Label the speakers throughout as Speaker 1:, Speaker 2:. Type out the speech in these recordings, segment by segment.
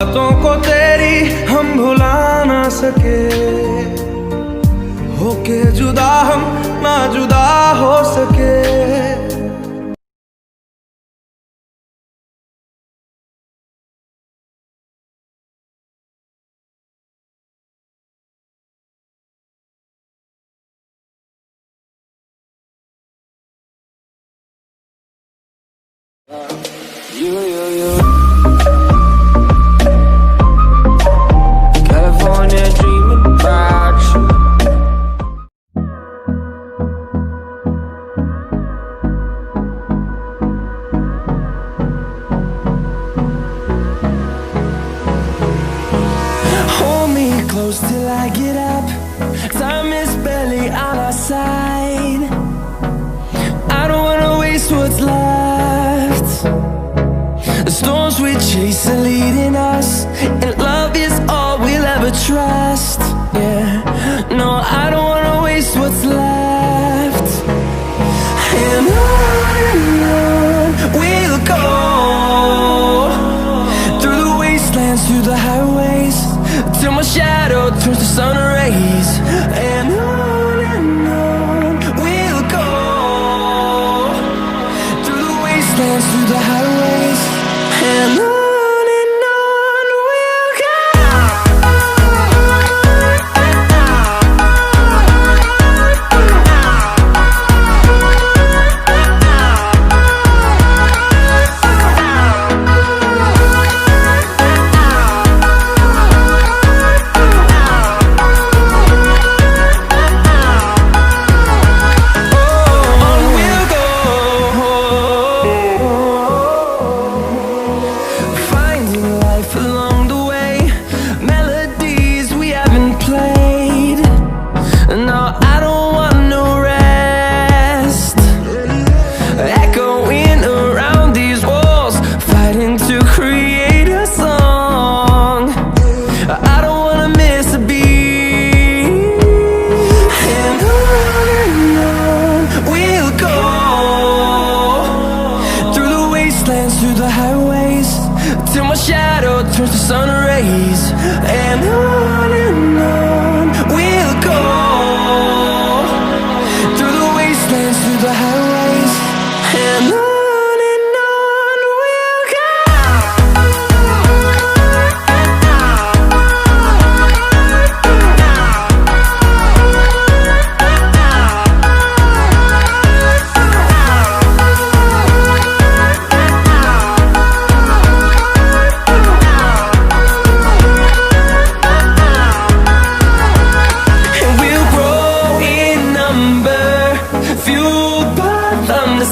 Speaker 1: बातों को तेरी हम भुला ना सके, होके जुदा हम ना जुदा हो सके।
Speaker 2: California dreaming about you.
Speaker 1: Hold me close till I get up. Time is barely on our side. I don't wanna waste what's left. The storms we chase are leading us, and love is all we'll ever trust. Yeah, no, I don't wanna waste what's left. And on we'll go, through the wastelands, through the highways, till my shadow turns to sun rays. And on we'll go, through the wastelands, through the highways, and on we'll go. Turns to sun rays, and on we'll go, through the wastelands, through the highways, and on we'll go.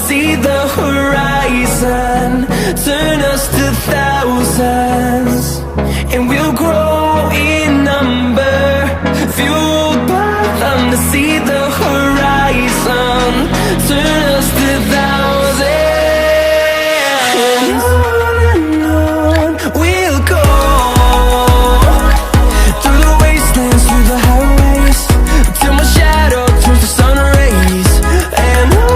Speaker 1: See the horizon, turn us to thousands, and we'll grow in number, fueled by them to see the horizon, turn us to thousands. And on we'll go, through the wastelands, through the highways, till my shadow turns to sun rays, and on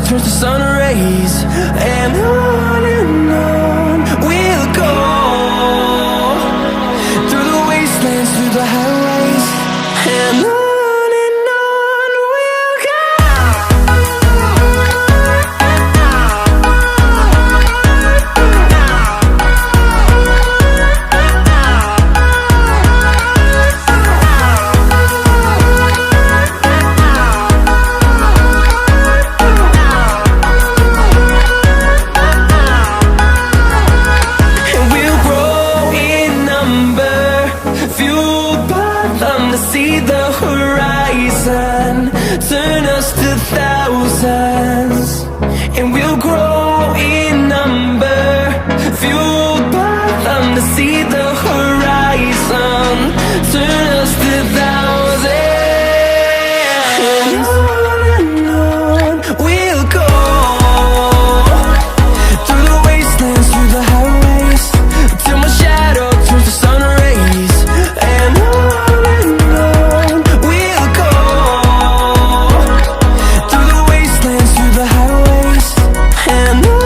Speaker 1: turns to sun rays, and on we'll go, through the wastelands, through the highways, and on we'll go. them to see the horizon, turn us to thousands, and we'll grow in number, fueled by them to see the horizon, turn us to thousands. And on we'll go, through the wastelands, through the highways, till my shadow turns to sun rays. And on we'll go, through the wastelands, through the highways, and on.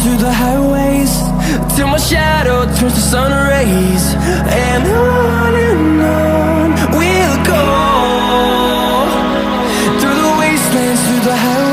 Speaker 1: Through the highways, till my shadow turns to sun rays. And on we'll go, through the wastelands, through the highways.